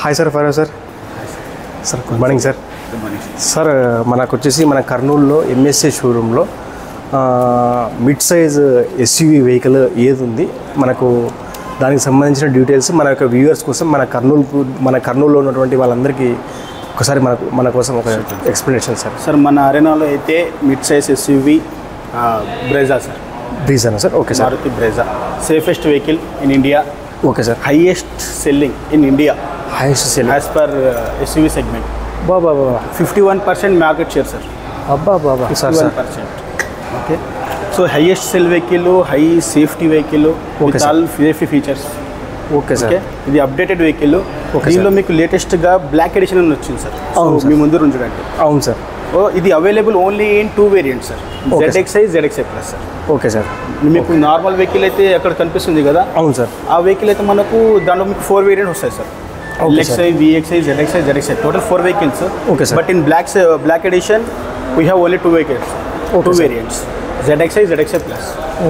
Hi sir, five sir. Sir good morning sir. Good morning sir. మనకు వచ్చేసి మన కర్నూలులో ఎంఎస్ఏ షోరూంలో మిడ్ సైజ్ ఎస్యూవీ వెహికల్ ఏది ఉంది, మనకు దానికి సంబంధించిన డీటెయిల్స్ మన యొక్క వ్యూవర్స్ కోసం మన కర్నూలులో ఉన్నటువంటి వాళ్ళందరికీ ఒకసారి మన కోసం ఒక ఎక్స్ప్లెనేషన్ సార్. సార్ మన అరేనాలో అయితే mid size SUV Brezza sir. బ్రీజానా sir? Okay sir. Maruti Brezza safest vehicle in India. Okay sir. Highest selling in India. Highest selling as per SUV segment. బాబా 51% మార్కెట్ షేర్ సార్. అబ్బా బాబా. 51%. Okay. So highest sell vehicle, high safety vehicle with all safety features. Okay sir. Okay. ఇది updated vehicle. దీనిలో మీకు లేటెస్ట్గా black edition అని వచ్చింది sir. మీ ముందు ఉంచడానికి. అవును సార్. ఇది available only in 2 variants sir. ZXi, ZXi plus sir. Okay sir. మీకు నార్మల్ వెహికల్ అయితే అక్కడ కనిపిస్తుంది కదా. అవును సార్. ఆ వెహికల్ అయితే మనకు దాంట్లో మీకు 4 వేరియంట్స్ వస్తాయి sir. LXi, VXi, ZXi, ZXi total 4 vehicles. Okay sir. But in black edition we have only 2 vehicles, 2 variants. ZXi, ZXi plus.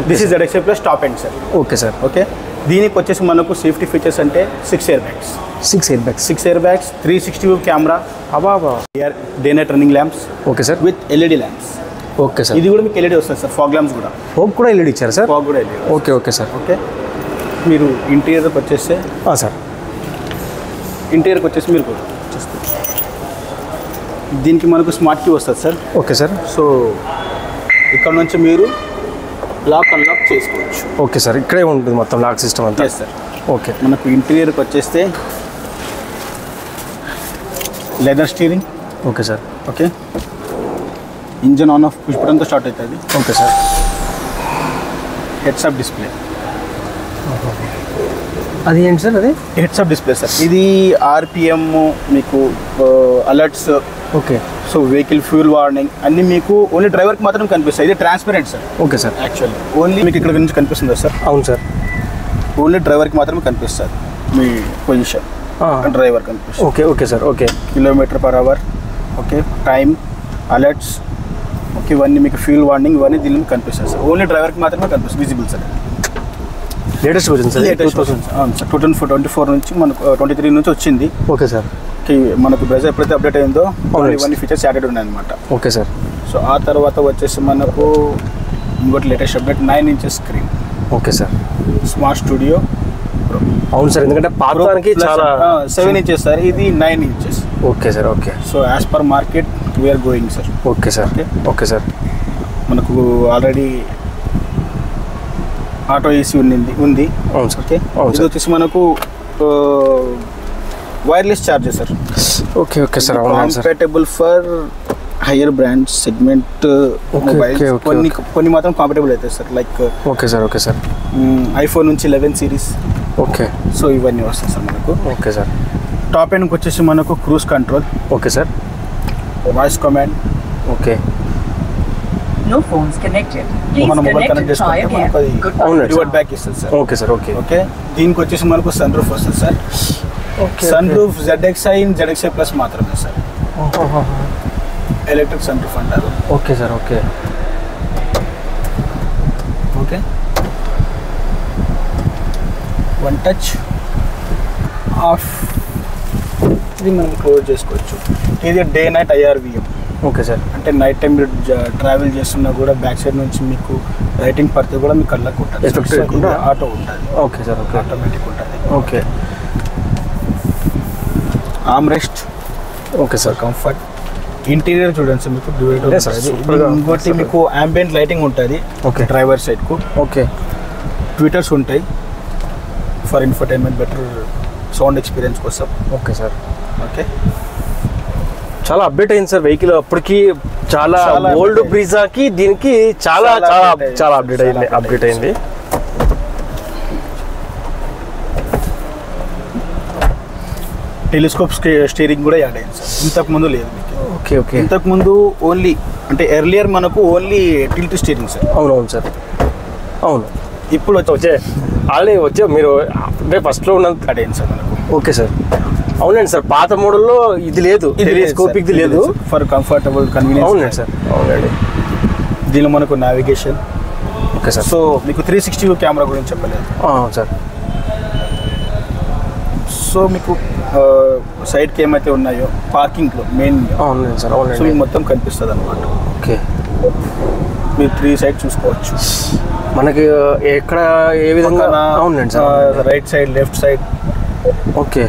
This is ZXi plus top end sir. Okay sir. Okay. దీనికి వచ్చేసి మనకు safety features అంటే 6 air bags. 6 air bags, 360 view camera, day night running lamps. Okay sir. With LED lamps. Okay sir. ఇది కూడా మీకు LED వస్తుంది sir. Fog lamps కూడా. Folk కూడా LED ఇచ్చారు సార్? ఫాగ్ కూడా LED. Okay okay sir. Okay. మీరు ఇంటీరియర్కి వచ్చేస్తే సార్, ఇంటీరియర్కి వచ్చేసి మీరు చూస్తే దీనికి మనకు స్మార్ట్ కీ వస్తుంది సార్. Okay sir. సో ఇక్కడ నుంచి మీరు లాక్ అన్లాక్ చేసుకోవచ్చు. Okay sir. ఇక్కడే ఉంటుంది మొత్తం లాక్ సిస్టమ్ అంతా? Yes sir. ఓకే. మనకు ఇంటీరియర్కి వచ్చేస్తే leather steering. Okay sir. Okay. Engine on off push బటన్తో స్టార్ట్ అవుతుంది. Okay sir. Heads up display. అది ఏంటి సార్? అది హెడ్స్ అప్ డిస్ప్లే సార్. ఇది RPM, మీకు alerts. Okay. So vehicle fuel warning అన్నీ మీకు ఓన్లీ డ్రైవర్కి మాత్రం కనిపిస్తాయి. ఇది transparent sir. Okay sir. Actually only మీకు ఇక్కడ నుంచి కనిపిస్తుందా సార్? అవును సార్. ఓన్లీ డ్రైవర్కి మాత్రమే కనిపిస్తుంది మీ పొజిషన్. డ్రైవర్ కనిపిస్తుంది. Okay okay sir. Okay. km/h. Okay. Time, alerts. Okay. ఇవన్నీ మీకు ఫ్యూల్ వార్నింగ్ ఇవన్నీ దీనిలో కనిపిస్తుంది సార్. ఓన్లీ డ్రైవర్కి మాత్రమే కనిపిస్తుంది visible sir. Latest version sir? Latest version అవును సార్. 2024 నుంచి మనకు 23 నుంచి వచ్చింది. Okay sir. మనకు బ్రెజా ఎప్పుడైతే అప్డేట్ అయిందో ఇవన్నీ ఫీచర్స్ యాడెడ్ ఉన్నాయి అనమాట. Okay sir. సో ఆ తర్వాత వచ్చేసి మనకు ఇంకోటి latest update 9 inches screen. Okay sir. Smart studio pro. అవును సార్, ఎందుకంటే పాతానికి చాలా 7 ఇంచెస్ సార్. ఇది 9 inches. Okay sir. Okay. So as per market we're going sir. Okay sir. Okay sir. మనకు ఆల్రెడీ ఆటో ఏసీ ఉంది. అవును సార్. ఓకే. ఇది వచ్చేసి మనకు wireless charger sir. Okay okay sir. అవును sir. Compatible for higher brand segment mobiles. కొన్ని మాత్రం compatible అవుతాయి sir. Like okay sir. Okay sir. iPhone నుంచి 11 సిరీస్. ఓకే. సో ఇవన్నీ వస్తాయి సార్ మనకు. Okay sir. టాప్ ఎండ్కి వచ్చేసి మనకు cruise control. Okay sir. Voice command. Okay. No phones connected. మన మొబైల్ కనెక్ట్ చేసుకుంటే మనకు అది రివర్ట్ బ్యాక్ ఇస్తుంది sir. Okay sir. Okay. Okay. దీనికి వచ్చేసి మనకు సన్ రూఫ్ వస్తుంది sir. Sun roof ZXi, ZXi plus మాత్రమే సార్. ఎలక్ట్రిక్ సన్ రూఫ్ అంటారు. Okay sir. Okay. Okay. One touch off. ఇది మనం క్లోజ్ చేసుకోవచ్చు. ఇది day night IRVM. Okay sir. అంటే నైట్ టైం మీరు ట్రావెల్ చేస్తున్నా కూడా బ్యాక్ సైడ్ నుంచి మీకు లైటింగ్ పడితే కూడా మీకు కళ్ళకు ఉంటుంది. ఆటో ఉంటుంది. Okay sir. ఓకే. ఆటోమేటిక్ ఉంటుంది. Okay. Arm rest. Okay sir. Comfort. Interior చూడండి సార్ మీకు ఇంకోటి మీకు అంబియంట్ లైటింగ్ ఉంటుంది. ఓకే. డ్రైవర్ సైడ్కు. ఓకే. ట్విటర్స్ ఉంటాయి for infotainment, better sound experience కోసం. Okay sir. ఓకే. చాలా అప్డేట్ అయింది సార్ వెహికల్. అప్పటికి చాలా ఓల్డ్ బ్రీజాకి దీనికి చాలా చాలా చాలా అప్డేట్ అయింది. టెలిస్కోప్ స్టీరింగ్ కూడా యాడ్ అయింది సార్. ఇంతకుముందు లేదు. ఓకే. ఓకే. ఇంతకుముందు ఓన్లీ అంటే ఎర్లియర్ మనకు ఓన్లీ టిల్ట్ స్టీరింగ్ సార్. అవునవును సార్. అవును. ఇప్పుడు వచ్చే మీరు అంటే ఫస్ట్లో ఉన్నంత యాడ్ అయింది సార్ మనకు. Okay sir. అవునండి సార్. పాత మోడల్లో ఇది లేదు, టెలిస్కోపిక్ లేదు. For comfortable convenience. అవునండి సార్. అవునండి. దీనిలో మనకు నావిగేషన్. Okay sir. సో మీకు 360 కెమెరా గురించి చెప్పలేదు. సార్. సో మీకు సైడ్కి ఏమైతే ఉన్నాయో పార్కింగ్లో మెయిన్ అవునండి సార్ సో అవునండి మీకు మొత్తం కనిపిస్తుంది అనమాట. ఓకే. మీరు 3 సైడ్ చూసుకోవచ్చు. మనకి ఎక్కడ ఏ విధంగా అవునండి sir right side left side. Okay.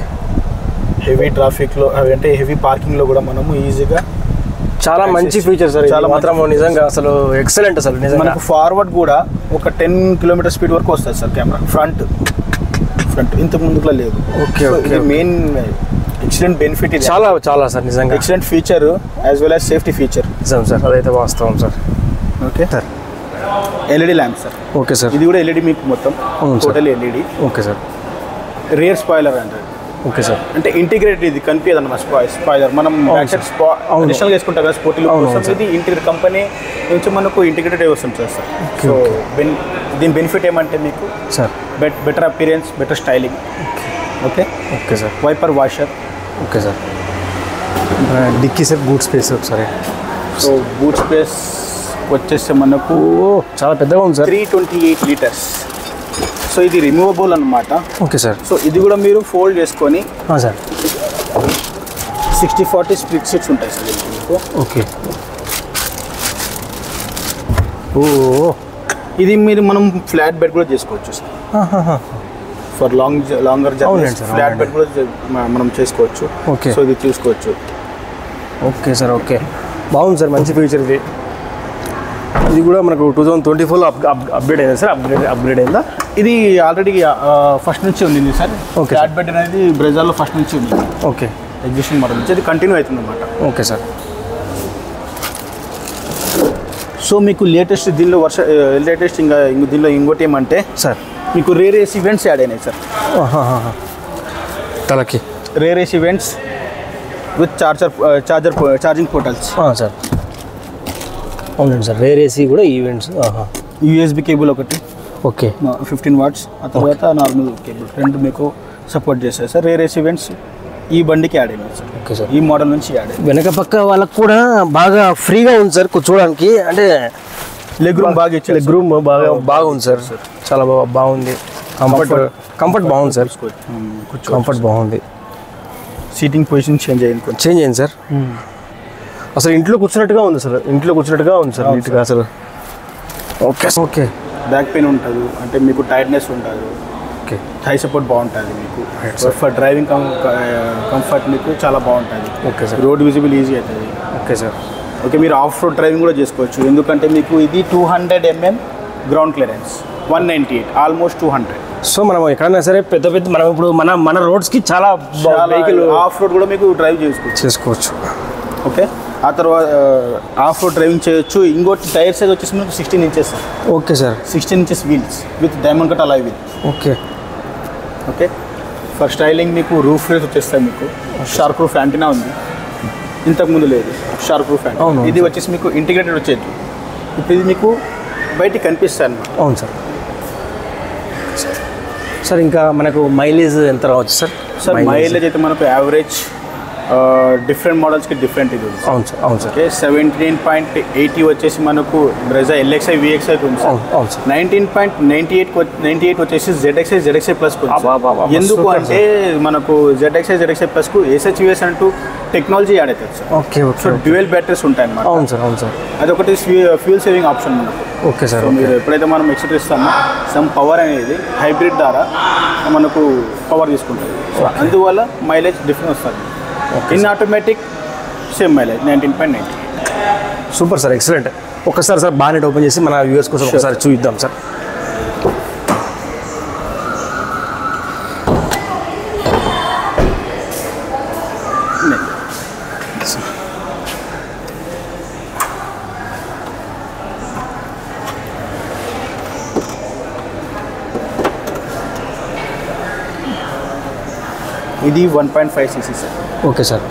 Heavy ట్రాఫిక్లో అంటే హెవీ పార్కింగ్లో కూడా మనము ఈజీగా చాలా మంచి ఫీచర్ సార్. చాలా మాత్రం నిజంగా అసలు ఎక్సలెంట్ అసలు నిజంగా. మనకు ఫార్వర్డ్ కూడా ఒక 10 కిలోమీటర్ స్పీడ్ వరకు వస్తుంది సార్ కెమెరా. ఫ్రంట్ ఇంతకు ముందులో లేదు. Okay okay. ఇది మెయిన్ ఎక్సలెంట్ బెనిఫిట్ ఇది. చాలా చాలా సార్ నిజంగా excellent feature as well as safety feature. నిజం సార్, అదైతే వాస్తవం sir. Okay sir. LED lamp sir. Okay sir. ఇది కూడా ఎల్ఈడి మీకు మొత్తం total LED. Okay sir. Rear spoiler అంటే ఓకే సార్. అంటే ఇంటిగ్రేటెడ్ ఇది కనిపించదు అన్నమాట. స్పాయిలర్ మనం అడిషనల్గా వేసుకుంటాం కదా స్పోర్టివ్ కోసం. ఇది ఇంటీరియర్ కంపెనీ నుంచి మనకు ఇంటిగ్రేటెడ్ వస్తుంది సార్. సో దీని బెనిఫిట్ ఏమంటే మీకు sir better appearance, better styling. Okay okay sir. Wiper washer. Okay sir. Dicky sir boot space ఒకసారి. సో బూట్ స్పేస్ వచ్చేస్తే మనకు చాలా పెద్దగా ఉంది సార్. 328 లీటర్స్. సో ఇది రిమూవబుల్ అన్నమాట. Okay sir. సో ఇది కూడా మీరు ఫోల్డ్ చేసుకొని సార్ 60-40 స్ప్లిట్ సీట్స్ ఉంటాయి సార్ మీకు. ఓకే. ఇది మీరు మనం ఫ్లాట్ బెడ్ కూడా చేసుకోవచ్చు sir. For longer journey flat bed కూడా మనం చేసుకోవచ్చు. ఓకే. సో ఇది చూసుకోవచ్చు. Okay sir. ఓకే, బాగుంది సార్, మంచి ఫీచర్ ఇది. ఇది కూడా మనకు 2024లో అప్గ్రేడ్ అయిందా సార్? అప్గ్రేడ్ అయిందా? ఇది ఆల్రెడీ ఫస్ట్ నుంచి ఉంది సార్. ఓకే. ఫ్లాట్ బెడ్ అనేది బ్రెజాల్లో ఫస్ట్ నుంచి ఉంది. ఓకే. ఎగ్జిస్టింగ్ మోడల్ నుంచి అది కంటిన్యూ అవుతుంది అన్నమాట. Okay sir. సో మీకు లేటెస్ట్ దీనిలో లేటెస్ట్ ఇంకా దీనిలో ఇంకోటి ఏమంటే సార్ మీకు రేర్ ఏసీ ఈవెంట్స్ యాడ్ అయినాయి సార్. తలకి rare AC events with charging portals. Sir అవునండి సార్. రేర్ ఏసీ కూడా ఈవెంట్స్. యూఎస్బి కేబుల్ ఒకటి. ఓకే. 15 వాట్స్. ఆ తర్వాత నార్మల్ కేబుల్ రెండు మీకు సపోర్ట్ చేస్తాయి సార్. రేర్ ఏసీ ఈవెంట్స్ ఈ బండికి యాడ్ అయినాయి సార్. Okay sir. ఈ మోడల్ నుంచి యాడ్ అయింది. వెనక పక్క వాళ్ళకు కూడా బాగా ఫ్రీగా ఉంది సార్ కూర్చోడానికి. అంటే లెగ్ రూమ్ బాగా ఇచ్చారు. లెగ్ రూమ్ బాగుంది సార్. చాలా బాగుంది. కంఫర్ట్ బాగుంది సార్. కంఫర్ట్ బాగుంది. సీటింగ్ పొజిషన్ చేంజ్ అయింది సార్. అసలు ఇంట్లో కూర్చున్నట్టుగా ఉంది సార్. నీట్గా అసలు. Okay okay. బ్యాక్ పెయిన్ ఉంటుంది అంటే మీకు టైర్డ్నెస్ ఉంటుంది. ఓకే. థై సపోర్ట్ బాగుంటుంది మీకు. ఫర్ డ్రైవింగ్ కంఫర్ట్ మీకు చాలా బాగుంటుంది. Okay sir. Road visible easy అవుతుంది. Okay sir. ఓకే. మీరు ఆఫ్ రోడ్ డ్రైవింగ్ కూడా చేసుకోవచ్చు. ఎందుకంటే మీకు ఇది 200 mm ground clearance, 198 almost 200. So మనం ఎక్కడైనా సరే పెద్ద మనం ఇప్పుడు మన రోడ్స్కి చాలా వెహికల్ ఆఫ్ రోడ్ కూడా మీకు డ్రైవ్ చేసుకోవచ్చు. ఓకే. ఆ తర్వాత ఆఫ్ రోడ్ డ్రైవింగ్ చేయొచ్చు. ఇంకోటి టైర్ సైజ్ వచ్చేసి మీకు 16 inches. Okay sir. 16 inches wheels with diamond cut alloy wheel. Okay. Okay. For styling మీకు రూఫ్ రేస్ వచ్చేస్తాయి. మీకు షార్క్ రూఫ్ యాంటీనా ఉంది, ఇంతకుముందు లేదు. షార్క్ రూఫ్ యాంటీనా ఇది వచ్చేసి మీకు ఇంటిగ్రేటెడ్ వచ్చేది. ఇప్పుడు ఇది మీకు బయటికి కనిపిస్తాయి అన్నమాట. అవును సార్. సార్ ఇంకా మనకు మైలేజ్ ఎంత రావచ్చు సార్? మైలేజ్ అయితే మనకు యావరేజ్ డిఫరెంట్ మోడల్స్కి డిఫరెంట్ ఇది ఉంది. అవును సార్. అవును సార్. ఓకే. 17.80 వచ్చేసి మనకు బ్రెజా ఎల్ఎక్స్ఐ విఎక్స్ఐ ఉంది సార్. అవును సార్. 19.98 వచ్చేసి జెడ్ఎక్స్ఐ ప్లస్. ఎందుకు అంటే మనకు జెడ్ఎక్స్ఐ ప్లస్కు ఎస్హెచ్విఎస్ అంటూ టెక్నాలజీ యాడ్ అవుతుంది sir. Okay okay. So dual batteries ఉంటాయి అన్నమాట. అవును సార్. అవును సార్. అదొకటి ఫ్యూల్ సేవింగ్ ఆప్షన్ మనకు. Okay sir. మీరు ఎప్పుడైతే మనం ఎక్స్ట్రా ఇస్తామో సమ్ పవర్ అనేది హైబ్రిడ్ ద్వారా మనకు పవర్ తీసుకుంటుంది. సో అందువల్ల మైలేజ్ డిఫరెన్స్ వస్తుంది. In automatic same mileage 19.90. Super sir, excellent. ఒక్కసారి సార్ బానెట్ ఓపెన్ చేసి మన వ్యూవర్స్ కోసం ఒకసారి చూద్దాం సార్. ఇది 1.5 cc sir. Okay sir.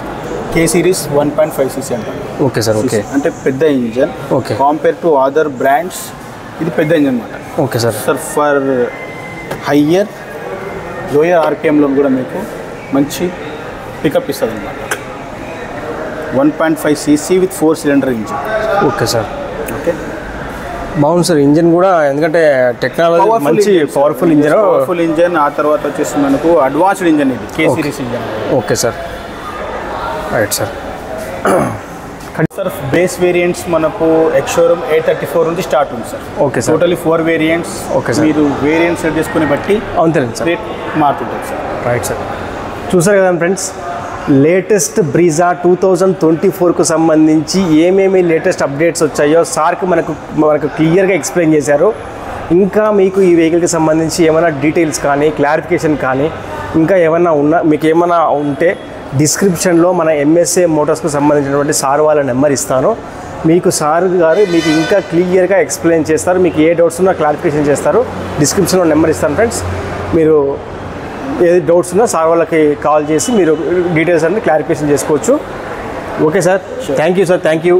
K series 1.5 cc అంటారు. Okay sir. ఓకే. అంటే పెద్ద engine. Okay. Compare to other brands ఇది పెద్ద ఇంజన్ అన్నమాట. Okay sir. For higher lower ఆర్పిఎంలో కూడా మీకు మంచి పికప్ ఇస్తుంది అన్నమాట. 1.5 cc with 4 cylinder engine. Okay sir. Okay. బాగుంది సార్ ఇంజన్ కూడా, ఎందుకంటే టెక్నాలజీ మంచి పవర్ఫుల్ ఇంజన్. ఆ తర్వాత వచ్చేసి మనకు అడ్వాన్స్డ్ ఇంజన్ ఇది K series engine. Okay sir, right sir. Sir base variants మనకు ఎక్స్-షోరూమ్ 834 నుంచి స్టార్ట్ ఉంది sir. Okay sir. Totally 4 variants. Okay sir. మీరు వేరియంట్స్ సెట్ చేసుకుని బట్టి అవును సార్ రేట్ మారుతుంటుంది సార్. Right sir. చూసారు కదా ఫ్రెండ్స్, లేటెస్ట్ బ్రీజా 2024కు సంబంధించి ఏమేమి లేటెస్ట్ అప్డేట్స్ వచ్చాయో సార్కి మనకు క్లియర్గా ఎక్స్ప్లెయిన్ చేశారు. ఇంకా మీకు ఈ వెహికల్కి సంబంధించి ఏమైనా డీటెయిల్స్ కానీ క్లారిఫికేషన్ కానీ ఇంకా ఏమైనా మీకు ఏమైనా ఉంటే డిస్క్రిప్షన్లో మన MSA మోటార్స్కు సంబంధించినటువంటి సార్ వాళ్ళ నెంబర్ ఇస్తాను. మీకు సార్ గారు మీకు ఇంకా క్లియర్గా ఎక్స్ప్లెయిన్ చేస్తారు. మీకు ఏ డౌట్స్ ఉన్నా క్లారిఫికేషన్ చేస్తారు. డిస్క్రిప్షన్లో నెంబర్ ఇస్తాను ఫ్రెండ్స్. మీరు ఏది డౌట్స్ ఉన్నా సార్ వాళ్ళకి కాల్ చేసి మీరు డీటెయిల్స్ అన్ని క్లారిఫికేషన్ చేసుకోవచ్చు. Okay sir, thank you sir, thank you.